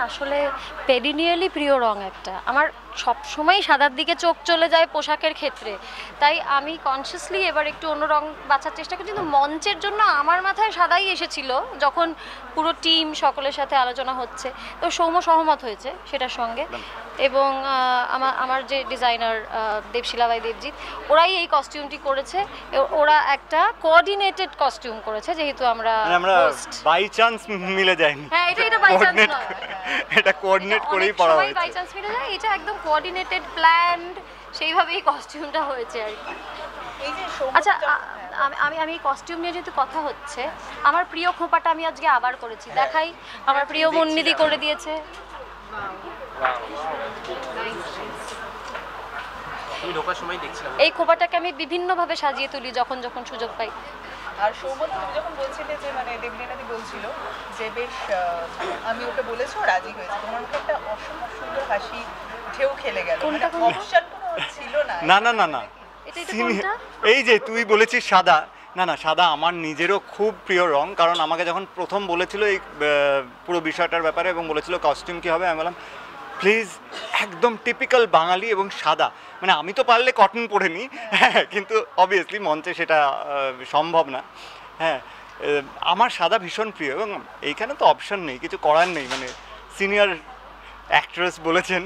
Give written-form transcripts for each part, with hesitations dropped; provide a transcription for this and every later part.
আসলে পেরিনিয়ালি প্রিয় রং একটা। আমার সবসময় সাদার দিকে চোখ চলে যায় পোশাকের ক্ষেত্রে, তাই আমি কনসিয়াসলি এবার একটু অন্য রং বাছার চেষ্টা করছি। কিন্তু মঞ্চের জন্য আমার মাথায় সাদাই এসেছিল যখন পুরো টিম সকলের সাথে আলোচনা হচ্ছে, তো সৌম্য সহমত হয়েছে সেটার সঙ্গে। এবং আমার যে ডিজাইনার দেবশিলাবাই দেবজিৎ, ওরাই এই কস্টিউমটি করেছে। ওরা একটা কোঅর্ডিনেটেড কস্টিউম করেছে, যেহেতু আমরা বাই চান্স মিলে যায়নি। হ্যাঁ, এটা বাই চান্স নয়, এটা কোঅর্ডিনেট করেই পড়া হয়েছে। বাই চান্স মিলে যায়, এটা একদম কোঅর্ডিনেটেড প্ল্যান্ড, সেইভাবেই কস্টিউমটা হয়েছে আর কি। আচ্ছা, আমি কস্টিউম নিয়ে যেহেতু কথা হচ্ছে, আমার প্রিয় খোঁপাটা আমি আজকে আবার করেছি, দেখাই। আমার প্রিয় মুন্নিদি করে দিয়েছে। এই খোঁপাটাকে আমি বিভিন্নভাবে সাজিয়ে তুলি যখন যখন সুযোগ পাই। আর সৌমন্ত, তুমি যখন বলছিলে যে মানে দেবলীনাদি বলছিল যে বেশ আমি ওকে বলেছি, ও রাজি হয়েছে, তোমার মুখে একটা অসম্ভব সুন্দর হাসি ঢেউ খেলে গেল, মানে অপশন কোনো ছিল না। না না না না, এই যে তুই বলেছিস সাদা, না না, সাদা আমার নিজেরও খুব প্রিয় রং। কারণ আমাকে যখন প্রথম বলেছিল এই পুরো বিষয়টার ব্যাপারে এবং বলেছিল কস্টিউম কী হবে, আমি বললাম প্লিজ একদম টিপিক্যাল বাঙালি এবং সাদা। মানে আমি তো পারলে কটন পরে নিই, হ্যাঁ, কিন্তু অবভিয়াসলি মঞ্চে সেটা সম্ভব না। হ্যাঁ, আমার সাদা ভীষণ প্রিয় এবং এইখানে তো অপশন নেই, কিছু করার নেই। মানে সিনিয়র অ্যাক্ট্রেস বলেছেন,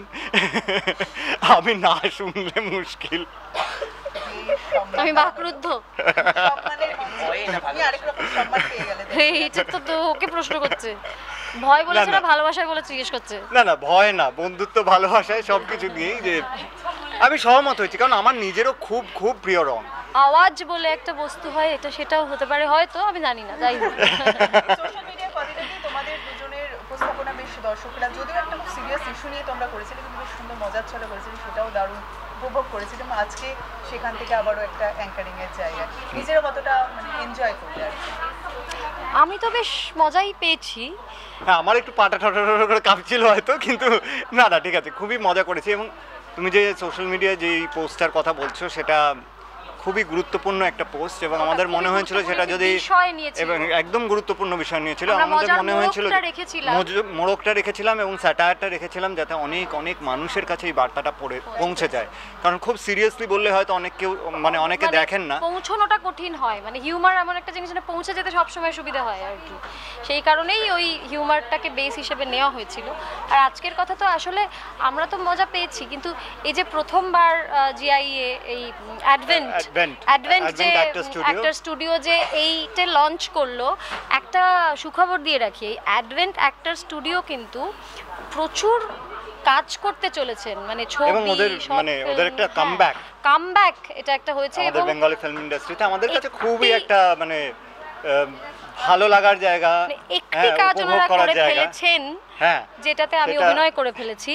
আমি না শুনলে মুশকিল। আমি বাকরুদ্ধ। এইটা তো ওকে প্রশ্ন করছে, ভয় বলেছে না ভালোবাসায় বলে জিজ্ঞেস করছে। না না, ভয় না, বন্ধুত্ব ভালোবাসায় সব কিছু নিয়েই যে আমি সহমত হয়েছি, কারণ আমার নিজেরও খুব খুব প্রিয় রং। আওয়াজ বলে একটা বস্তু হয়, এটা সেটাও হতে পারে হয়তো, আমি জানি না। যাই হোক, সোশ্যাল মিডিয়ায় কদিন তোমাদের দুজনের উপস্থাপনা বেশ দর্শকরা, যদিও একটা খুব সিরিয়াস ইস্যু নিয়ে তোমরা করেছিলে, কিন্তু বেশ সুন্দর মজার ছলে করেছিলে, সেটাও দারুণ উপভোগ করেছি। এবং আজকে সেখান থেকে আবারও একটা অ্যাঙ্কারিং এর জায়গা, নিজেরও কতটা মানে এনজয় করলে? আমি তো বেশ মজাই পেয়েছি। হ্যাঁ, আমার একটু পাটা ঠটা করে কাঁপছিল হয়তো, কিন্তু না না, ঠিক আছে, খুবই মজা করেছি। এবং তুমি যে সোশ্যাল মিডিয়ায় যেই পোস্টটার কথা বলছো, সেটা খুবই গুরুত্বপূর্ণ একটা পোস্ট এবং আমাদের মনে হয়েছিল সেটা যদি, এবং একদম গুরুত্বপূর্ণ বিষয় নিয়েছিল, আমাদের মনে হয়েছিল মোড়কটা রেখেছিলাম এবং স্যাটায়ারটা রেখেছিলাম যাতে অনেক অনেক মানুষের কাছে এই বার্তাটা পৌঁছে যায়। কারণ খুব সিরিয়াসলি বললে হয়তো অনেকে দেখেন না, পৌঁছানোটা কঠিন হয়। মানে হিউমার এমন একটা জিনিস যেটা পৌঁছে যেতে সবসময় সুবিধা হয় আর কি, সেই কারণেই ওই হিউমারটাকে বেস হিসেবে নেওয়া হয়েছিল। আর আজকের কথা তো আসলে আমরা তো মজা পেয়েছি, কিন্তু এই যে প্রথমবার জিআইএ এই অ্যাডভেন্ট যে অ্যাক্টর স্টুডিও যে এইটা লঞ্চ করলো, একটা সুখবর দিয়ে রাখি, এই অ্যাডভেন্ট অ্যাক্টর স্টুডিও কিন্তু প্রচুর কাজ করতে চলেছেন। মানে ছবি, মানে ওদের একটা কামব্যাক এটা একটা হয়েছে এবং বেঙ্গলি ফিল্ম ইন্ডাস্ট্রিতে আমাদের কাছে খুবই একটা মানে ভালো লাগার জায়গা, একটি কাজ ওনারা করে ফেলেছেন, যেটাতে আমি অভিনয় করে ফেলেছি,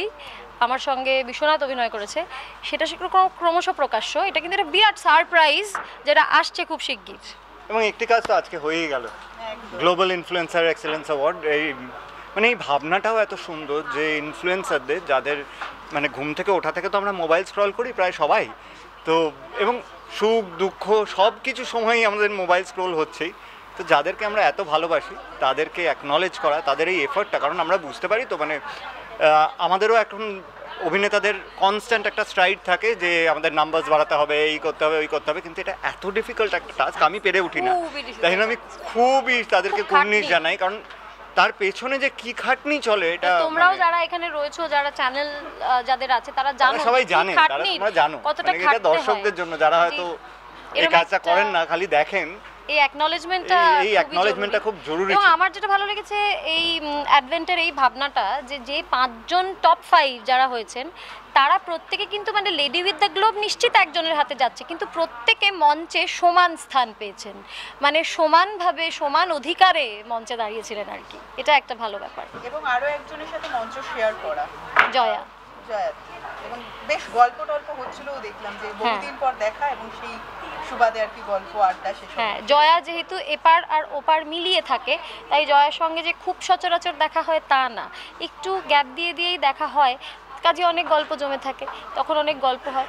আমার সঙ্গে বিশ্বনাথ অভিনয় করেছে, সেটা ক্রমশ প্রকাশ্য। এটা কিন্তু একটা বিরাট সারপ্রাইজ যেটা আসছে খুব শিগগির। এবং একটি কাজ তো আজকে হয়েই গেল, গ্লোবাল ইনফ্লুয়েন্সার এক্সেলেন্স অ্যাওয়ার্ড। এই মানে এই ভাবনাটাও এত সুন্দর যে ইনফ্লুয়েন্সারদের, যাদের মানে ঘুম থেকে ওঠা থেকে তো আমরা মোবাইল স্ক্রল করি প্রায় সবাই, তো এবং সুখ দুঃখ সব কিছু সময়ই আমাদের মোবাইল স্ক্রল হচ্ছেই, তো যাদেরকে আমরা এত ভালোবাসি তাদেরকে অ্যাকনলেজ করা, তাদের এই এফর্টটা, কারণ আমরা বুঝতে পারি তো মানে আমাদেরও এখন অভিনেতাদের কনস্ট্যান্ট একটা স্ট্রাইড থাকে যে আমাদের নাম্বারস বাড়াতে হবে, এই করতে হবে, ওই করতে হবে, কিন্তু এটা এত ডিফিকাল্ট একটা টাস্ক, আমি পেরে উঠি না। তাই জন্য আমি খুবই তাদেরকে কুর্নিশ জানাই, কারণ তার পেছনে যে কি খাটনি চলে, এটা তোমরাও যারা এখানে রয়েছো, যারা চ্যানেল যাদের আছে তারা জানো, সবাই জানে, তোমরা জানো কতটা খাটনি হয় দর্শকদের জন্য, যারা হয়তো এই কাজটা করেন না, খালি দেখেন। এই অ্যাকনলেজমেন্টটা খুব জরুরি। এবং আমার যেটা ভালো লেগেছে এই অ্যাডভেন্টের এই ভাবনাটা, যে 5 জন টপ 5 যারা হয়েছেন, তারা প্রত্যেকে কিন্তু মানে লেডি উইথ দ্য গ্লোব নিশ্চিত একজনের হাতে যাচ্ছে, কিন্তু প্রত্যেকে মঞ্চে সমান স্থান পেয়েছেন, মানে সমানভাবে সমান অধিকারে মঞ্চে দাঁড়িয়েছিলেন আর কি, এটা একটা ভালো ব্যাপার। এবং আরো একজনের সাথে মঞ্চ শেয়ার করা, জয়া, এবং বেশ গল্প টল্প হচ্ছিল, দেখলাম যে বহুদিন পর দেখা, এবং সেই সুবাদে আর কি গল্প আড্ডা শেষ। হ্যাঁ, জয়া যেহেতু এপার আর ওপার মিলিয়ে থাকে, তাই জয়ার সঙ্গে যে খুব সচরাচর দেখা হয় তা না, একটু গ্যাপ দিয়েই দেখা হয়, কাজে অনেক গল্প জমে থাকে, তখন অনেক গল্প হয়।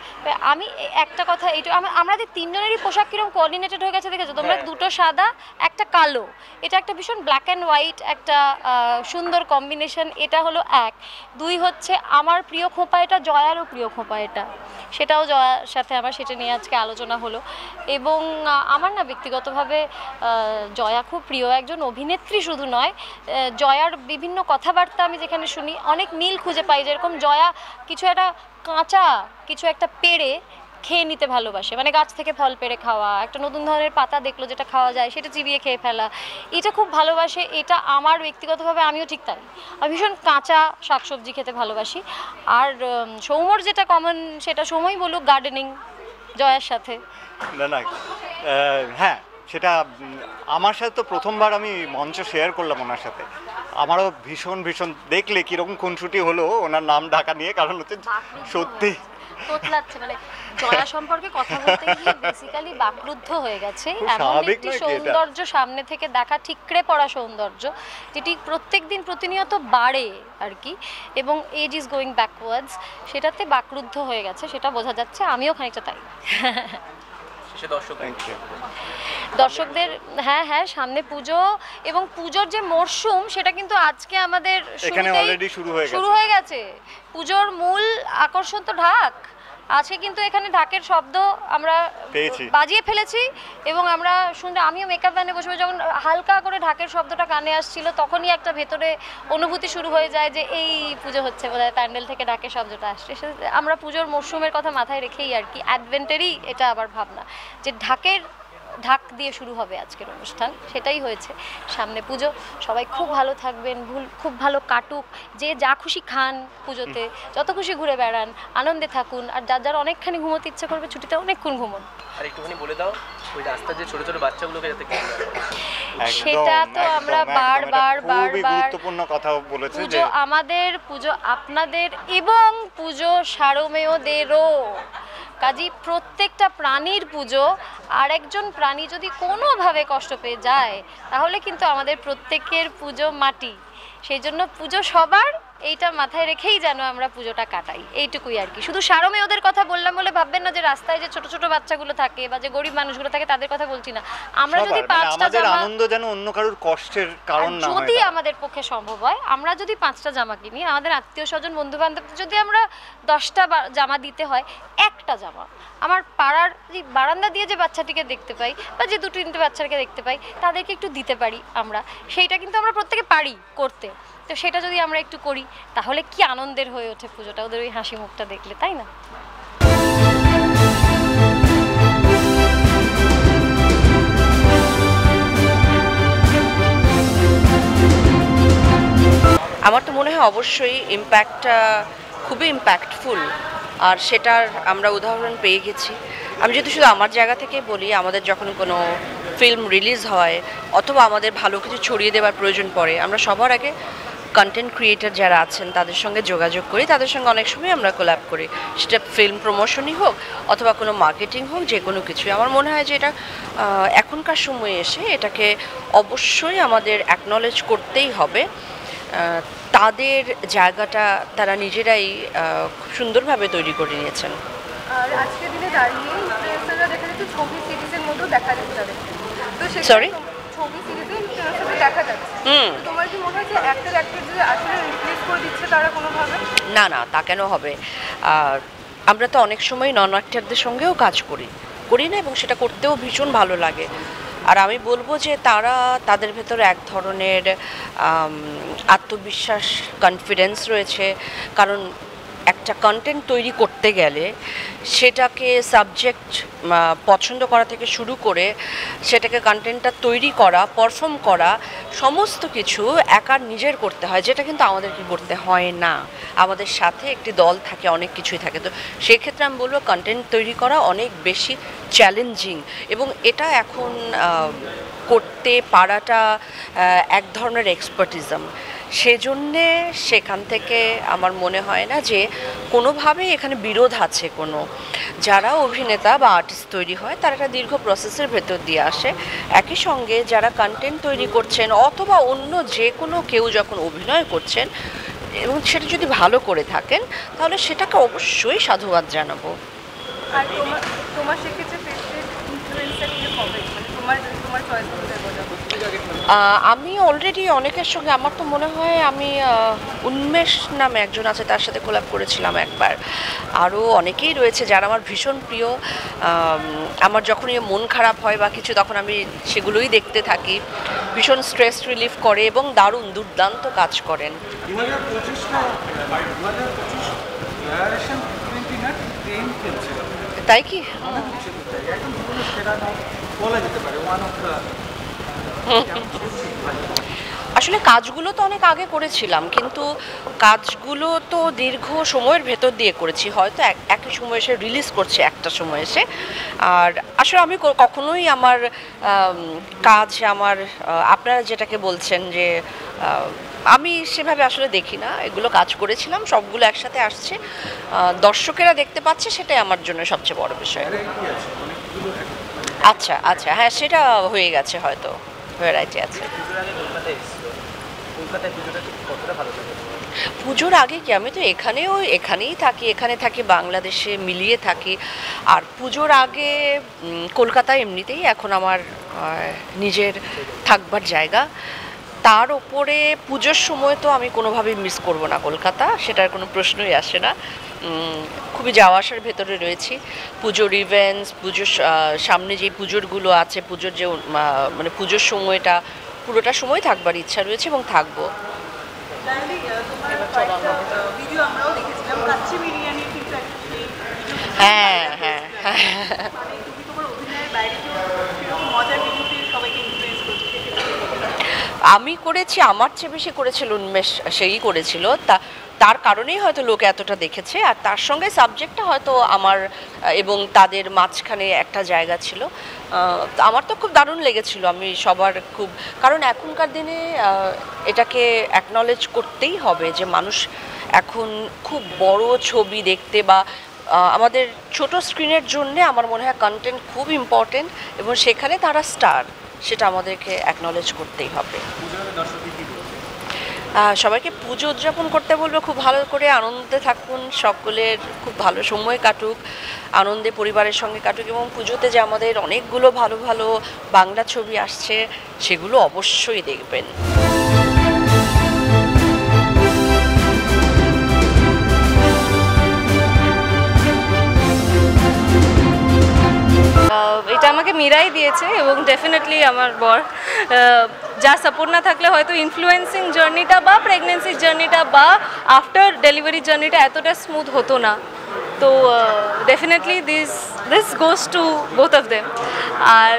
আমি একটা কথা, এইটা আমাদের তিনজনেরই পোশাক কিরকম কোঅর্ডিনেটেড হয়ে গেছে দেখেছো তোমরা, দুটো সাদা একটা কালো, এটা একটা ভীষণ ব্ল্যাক অ্যান্ড হোয়াইট একটা সুন্দর কম্বিনেশন। এটা হলো এক। দুই হচ্ছে আমার প্রিয় খোঁপা এটা, জয়ারও প্রিয় খোঁপা এটা, সেটাও জয়ার সাথে আমার সেটা নিয়ে আজকে আলোচনা হলো। এবং আমার না ব্যক্তিগতভাবে জয়া খুব প্রিয় একজন অভিনেত্রী শুধু নয়, জয়ার বিভিন্ন কথাবার্তা আমি যেখানে শুনি অনেক মিল খুঁজে পাই। যেরকম জয়া কিছু একটা কাঁচা কিছু একটা পেড়ে খেয়ে নিতে ভালোবাসে, মানে গাছ থেকে ফল পেড়ে খাওয়া, একটা নতুন ধরনের পাতা দেখলো যেটা খাওয়া যায় সেটা চিবিয়ে খেয়ে ফেলা, এটা খুব ভালোবাসে। এটা আমার ব্যক্তিগতভাবে আমিও ঠিক তাই, আমি ভীষণ কাঁচা শাকসবজি খেতে ভালোবাসি। আর সৌম্যর যেটা কমন সেটা সৌম্যই বলুক, গার্ডেনিং জয়ার সাথে। না হ্যাঁ, সেটা আমার সাথে তো প্রথমবার আমি মঞ্চ শেয়ার করলাম ওনার সাথে, আমারও ভীষণ দেখলে কীরকম খুনসুটি হলো ওনার নাম ঢাকা নিয়ে, কারণ হচ্ছে সত্যি তোতলাচ্ছে, মানে জয়া সম্পর্কে কথা বলতে গিয়ে বেসিক্যালি বাকরুদ্ধ হয়ে গেছে। এমন একটি সৌন্দর্য সামনে থেকে দেখা, ঠিকরে পড়া সৌন্দর্য, যেটি প্রত্যেকদিন প্রতিনিয়ত বাড়ে আর কি, এবং এজ ইজ গোয়িং ব্যাকওয়ার্ডস, সেটাতে বাকরুদ্ধ হয়ে গেছে, সেটা বোঝা যাচ্ছে। আমিও খানিকটা তাই। দর্শকদের হ্যাঁ সামনে পুজো, এবং পুজোর যে মরশুম সেটা কিন্তু আজকে আমাদের শুরু হয়ে গেছে। পুজোর মূল আকর্ষণ তো ঢাক, আজকে কিন্তু এখানে ঢাকের শব্দ আমরা বাজিয়ে ফেলেছি, এবং আমরা শুনতে, আমিও মেকআপ ভ্যানে বসে যখন হালকা করে ঢাকের শব্দটা কানে আসছিল তখনই একটা ভেতরে অনুভূতি শুরু হয়ে যায় যে এই পুজো হচ্ছে বোধহয়, প্যান্ডেল থেকে ঢাকের শব্দটা আসছে। আমরা পুজোর মরশুমের কথা মাথায় রেখেই আর কি, অ্যাডভেন্টারই এটা আবার ভাবনা যে ঢাক দিয়ে শুরু হবে আজকের অনুষ্ঠান, সেটাই হয়েছে। সামনে পুজো, সবাই খুব ভালো থাকবেন, খুব ভালো কাটুক, যে যা খুশি খান পুজোতে, যত খুশি ঘুরে বেড়ান, আনন্দে থাকুন, আর যার অনেকখানি ঘুমোতে ইচ্ছে করবে ছুটিতে অনেকক্ষণ ঘুমোন। আর একটুখানি বলে দাও ওই রাস্তার যে ছোট ছোট বাচ্চাগুলোকে যাতে সেটা তো আমরা বারবার গুরুত্বপূর্ণ কথা বলেছি, পুজো আমাদের, পুজো আপনাদের, এবং পুজো সারমেয়দেরও। কাজী প্রত্যেকটা প্রাণীর পুজো, আর একজন প্রাণী যদি কোনোভাবে কষ্ট পেয়ে যায় তাহলে কিন্তু আমাদের প্রত্যেকের পুজো মাটি। সেই জন্য পুজো সবার, এইটা মাথায় রেখেই যেন আমরা পুজোটা কাটাই, এইটুকুই আর কি। শুধু সারমেয়দের কথা বললাম বলে ভাববেন না যে রাস্তায় যে ছোট ছোট বাচ্চাগুলো থাকে বা যে গরিব মানুষগুলো থাকে তাদের কথা বলছি না। আমরা যদি 5টা জামা, আনন্দ যেন অন্য কারোর কষ্টের কারণ না হয়, যদি আমাদের পক্ষে সম্ভব হয়, আমরা যদি 5টা জামা কিনি, আমাদের আত্মীয় স্বজন বন্ধু বান্ধব যদি আমরা 10টা জামা দিতে হয়, একটা জামা আমার পাড়ার বারান্দা দিয়ে যে বাচ্চাটিকে দেখতে পাই বা যে 2-3টে বাচ্চাকে দেখতে পাই তাদেরকে একটু দিতে পারি আমরা, সেইটা কিন্তু আমরা প্রত্যেকে পারি করতে। তো সেটা যদি আমরা একটু করি তাহলে কি আনন্দের হয়ে ওঠে পুজোটা, ওদের ওই হাসি মুখটা দেখলে, তাই না? আমার তো মনে হয় অবশ্যই ইম্প্যাক্টটা খুবই ইম্প্যাক্টফুল, আর সেটার আমরা উদাহরণ পেয়ে গেছি। আমি যদি শুধু আমার জায়গা থেকে বলি, আমাদের যখন কোনো ফিল্ম রিলিজ হয় অথবা আমাদের ভালো কিছু ছড়িয়ে দেওয়ার প্রয়োজন পড়ে, আমরা সবার আগে কন্টেন্ট ক্রিয়েটার যারা আছেন তাদের সঙ্গে যোগাযোগ করি, তাদের সঙ্গে অনেক সময় আমরা কোল্যাব করি, সেটা ফিল্ম প্রমোশনই হোক অথবা কোনো মার্কেটিং হোক, যে কোনো কিছুই। আমার মনে হয় যে এটা এখনকার সময়ে এসে এটাকে অবশ্যই আমাদের অ্যাকনলেজ করতেই হবে। তাদের জায়গাটা তারা নিজেরাই খুব সুন্দরভাবে তৈরি করে নিয়েছেন। আর আজকের দিনে দাঁড়িয়ে ইনফ্লুয়েন্সাররা দেখা যাচ্ছে ছবি সিরিজের মতো দেখা যাচ্ছে তাদের, তো সরি ছবি সিরিজে ইনফ্লুয়েন্সারদের দেখা যাচ্ছে। তোমার কি মনে হয় যে অ্যাক্টর যদি আসলে রিপ্লেস করে দিচ্ছে তারা কোনোভাবে? না, তা কেন হবে? আমরা তো অনেক সময় নন অ্যাক্টরদের সঙ্গেও কাজ করি না, এবং সেটা করতেও ভীষণ ভালো লাগে। আর আমি বলবো যে তারা, তাদের ভেতরে এক ধরনের আত্মবিশ্বাস, কনফিডেন্স রয়েছে, কারণ একটা কন্টেন্ট তৈরি করতে গেলে সেটাকে সাবজেক্ট পছন্দ করা থেকে শুরু করে সেটাকে কন্টেন্টটা তৈরি করা, পারফর্ম করা, সমস্ত কিছু একার নিজের করতে হয়, যেটা কিন্তু আমাদেরকে করতে হয় না। আমাদের সাথে একটি দল থাকে, অনেক কিছুই থাকে। তো সেক্ষেত্রে আমি বলবো কন্টেন্ট তৈরি করা অনেক বেশি চ্যালেঞ্জিং, এবং এটা এখন করতে পারাটা এক ধরনের এক্সপার্টিজম। সেজন্যে সেখান থেকে আমার মনে হয় না যে কোনোভাবে এখানে বিরোধ আছে কোনো। যারা অভিনেতা বা আর্টিস্ট তৈরি হয় তারা একটা দীর্ঘ প্রসেসের ভেতর দিয়ে আসে। একই সঙ্গে যারা কন্টেন্ট তৈরি করছেন অথবা অন্য যে কোনো কেউ যখন অভিনয় করছেন, এবং সেটা যদি ভালো করে থাকেন তাহলে সেটাকে অবশ্যই সাধুবাদ জানাবো। আর তোমার সেক্ষেত্রে ফেভারিট ইনফ্লুয়েন্সার কি হবে, মানে তোমার চয়েস অনুযায়ী বলো। আমি অলরেডি অনেকের সঙ্গে, আমার তো মনে হয় আমি উন্মেষ নামে একজন আছে, তার সাথে কোলাপ করেছিলাম একবার। আরও অনেকেই রয়েছে যারা আমার ভীষণ প্রিয়। আমার যখনই মন খারাপ হয় বা কিছু, তখন আমি সেগুলোই দেখতে থাকি। ভীষণ স্ট্রেস রিলিফ করে এবং দারুণ দুর্দান্ত কাজ করেন। তাই কি? আসলে কাজগুলো তো অনেক আগে করেছিলাম, কিন্তু কাজগুলো তো দীর্ঘ সময়ের ভেতর দিয়ে করেছি, হয়তো একই সময় এসে রিলিজ করছে একটা সময় এসে। আর আসলে আমি কখনোই আমার কাজ, আমার আপনারা যেটাকে বলছেন যে আমি সেভাবে আসলে দেখি না। এগুলো কাজ করেছিলাম, সবগুলো একসাথে আসছে, দর্শকেরা দেখতে পাচ্ছে, সেটাই আমার জন্য সবচেয়ে বড় বিষয়। আচ্ছা আচ্ছা, হ্যাঁ সেটা হয়ে গেছে, হয়তো ভ্যারাইটি আছে। পুজোর আগে কি, আমি তো এখানেই থাকি, এখানে থাকি, বাংলাদেশে মিলিয়ে থাকি। আর পুজোর আগে কলকাতায় এমনিতেই এখন আমার নিজের থাকবার জায়গা। তার ওপরে পুজোর সময় তো আমি কোনোভাবেই মিস করব না কলকাতা, সেটার কোনো প্রশ্নই আসে না। খুবই যাওয়া আসার ভেতরে রয়েছি। পুজোর ইভেন্টস, পুজোর সামনে যে পুজোরগুলো আছে, পুজোর যে মানে পুজোর সময়টা, পুরোটা সময় থাকবার ইচ্ছা রয়েছে এবং থাকবো। হ্যাঁ হ্যাঁ হ্যাঁ, আমি করেছি, আমার চেয়ে বেশি করেছিল উন্মেষ, সেই করেছিল। তার কারণেই হয়তো লোকে এতটা দেখেছে। আর তার সঙ্গে সাবজেক্টটা হয়তো আমার এবং তাদের মাঝখানে একটা জায়গা ছিল। আমার তো খুব দারুণ লেগেছিল। আমি সবার খুব, কারণ এখনকার দিনে এটাকে অ্যাকনলেজ করতেই হবে যে মানুষ এখন খুব বড় ছবি দেখতে বা আমাদের ছোট স্ক্রিনের জন্যে আমার মনে হয় কন্টেন্ট খুব ইম্পর্টেন্ট, এবং সেখানে তারা স্টার, সেটা আমাদেরকে অ্যাকনলেজ করতেই হবে। সবাইকে পুজো উদযাপন করতে বলবো খুব ভালো করে আনন্দে থাকুন, সকলের খুব ভালো সময় কাটুক, আনন্দে পরিবারের সঙ্গে কাটুক, এবং পুজোতে যে আমাদের অনেকগুলো ভালো ভালো বাংলা ছবি আসছে সেগুলো অবশ্যই দেখবেন। এটা আমাকে মীরাই দিয়েছে, এবং ডেফিনেটলি আমার বর। যা সাপোর্ট না থাকলে হয়তো ইনফ্লুয়েন্সিং জার্নিটা বা প্রেগনেন্সির জার্নিটা বা আফটার ডেলিভারি জার্নিটা এতটা স্মুথ হতো না। তো definitely this goes to both of them. আর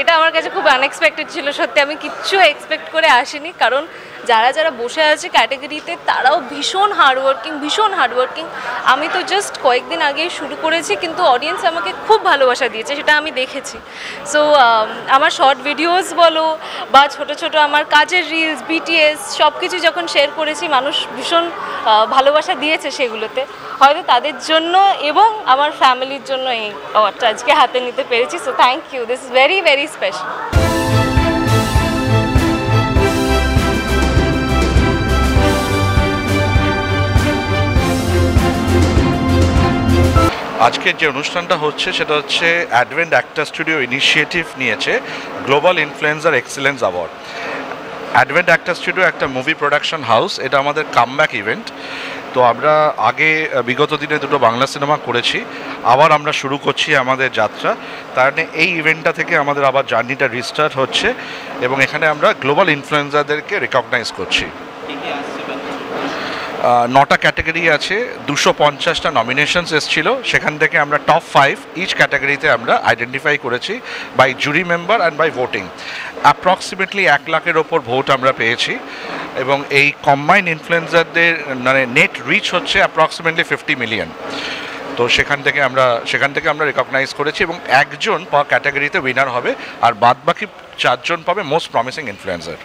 এটা আমার কাছে খুব আনএক্সপেক্টেড ছিল, সত্যি আমি কিচ্ছু এক্সপেক্ট করে আসিনি। কারণ যারা বসে আছে ক্যাটাগরিতে তারাও ভীষণ হার্ডওয়ার্কিং। আমি তো জাস্ট কয়েকদিন আগেই শুরু করেছি, কিন্তু অডিয়েন্স আমাকে খুব ভালোবাসা দিয়েছে, সেটা আমি দেখেছি। সো আমার শর্ট ভিডিওস বলো বা ছোট আমার কাজের রিলস, বিটিএস সব কিছু যখন শেয়ার করেছি, মানুষ ভীষণ ভালোবাসা দিয়েছে সেগুলোতে। হয়তো তাদের জন্য এবং আমার ফ্যামিলির জন্য এই অ্যাওয়ার্ডটা আজকে হাতে নিতে পেরেছি। So thank you, this is very very special. আজকের যে অনুষ্ঠানটা হচ্ছে সেটা হচ্ছে অ্যাডভেন্ট অ্যাক্টর স্টুডিও ইনিশিয়েটিভ নিয়েছে global influencer excellence award. Advent Actor Studio একটা মুভি প্রোডাকশন হাউস, এটা আমাদের কামব্যাক ইভেন্ট। তো আমরা আগে বিগত দিনে দুটো বাংলা সিনেমা করেছি, আবার আমরা শুরু করছি আমাদের যাত্রা। তার মানে এই ইভেন্টটা থেকে আমাদের আবার জার্নিটা রিস্টার্ট হচ্ছে, এবং এখানে আমরা গ্লোবাল ইনফ্লুয়েন্সারদেরকে রেকগনাইজ করছি। 9টা ক্যাটাগরি আছে, 250টা নমিনেশনস এসেছিলো, সেখান থেকে আমরা টপ 5 ইচ ক্যাটাগরিতে আমরা আইডেন্টিফাই করেছি by jury member and by voting. Approximately 1 লাখের ওপর ভোট আমরা পেয়েছি, এবং এই কম্বাইন ইনফ্লুয়েন্সারদের মানে নেট রিচ হচ্ছে অ্যাপ্রক্সিমেটলি 50 মিলিয়ন। তো সেখান থেকে আমরা রেকগনাইজ করেছি, এবং একজন পার ক্যাটাগরিতে উইনার হবে, আর বাদবাকি 4 জন পাবে মোস্ট প্রমিসিং ইনফ্লুয়েন্সার।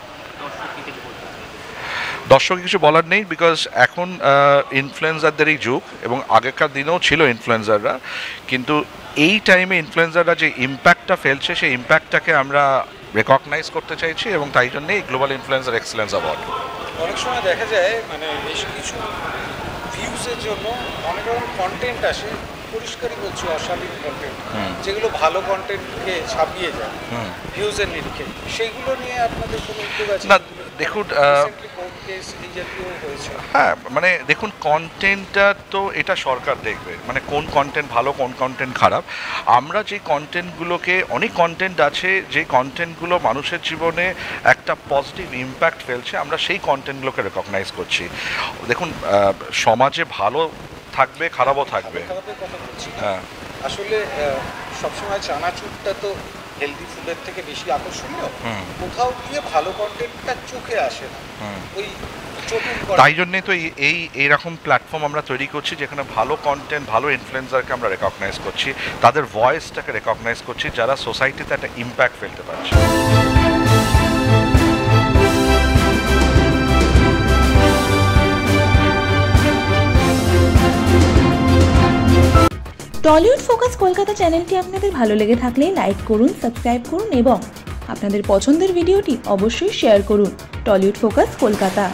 দর্শক কিছু বলার নেই, বিকজ এখন ইনফ্লুয়েন্সারদেরই যুগ, এবং আগেকার দিনেও ছিল ইনফ্লুয়েন্সাররা, কিন্তু এই টাইমে ইনফ্লুয়েন্সাররা যে ইম্প্যাক্টটা ফেলছে সেই ইম্প্যাক্টটাকে আমরা রেকগনাইজ করতে চাইছি, এবং তাই জন্যেই গ্লোবাল ইনফ্লুয়েন্সার এক্সেলেন্স অ্যাওয়ার্ড। অনেক সময় দেখা যায় মানে বেশ কিছু ভিউজের জন্য অনেক রকম কন্টেন্ট আসে, পরিষ্কারই বলছি অস্বাভাবিক কন্টেন্ট, যেগুলো ভালো কন্টেন্টকে ছাপিয়ে যায় ভিউজের নিরিখে, সেইগুলো নিয়ে আপনাদের কোনো উদ্যোগ আছে? না দেখুন, হ্যাঁ মানে দেখুন কন্টেন্টটা তো এটা সরকার দেখবে, মানে কোন কন্টেন্ট ভালো কোন কন্টেন্ট খারাপ। আমরা যে কন্টেন্টগুলোকে, অনেক কন্টেন্ট আছে যে কন্টেন্টগুলো মানুষের জীবনে একটা পজিটিভ ইম্প্যাক্ট ফেলছে, আমরা সেই কন্টেন্টগুলোকে রেকগনাইজ করছি। দেখুন সমাজে ভালো থাকবে খারাপও থাকবে। হ্যাঁ আসলে সবসময় চানাচুরটা তো হেলদি ফুডের থেকে বেশি আকর্ষণীয়, কোথাও গিয়ে ভালো কন্টেন্টটা চোখে আসে না, ওই তাই জন্যে তো এইরকম প্ল্যাটফর্ম আমরা তৈরি করছি যেখানে ভালো কন্টেন্ট, ভালো ইনফ্লুয়েন্সারকে আমরা রেকগনাইজ করছি, তাদের ভয়েসটাকে রেকগনাইজ করছি, যারা সোসাইটিতে একটা ইম্প্যাক্ট ফেলতে পারছে। টলিউড ফোকাস কলকাতা চ্যানেলটি আপনাদের ভালো লেগে থাকলে লাইক করুন, সাবস্ক্রাইব করুন এবং আপনাদের পছন্দের ভিডিওটি অবশ্যই শেয়ার করুন। Tollywood focus Kolkata.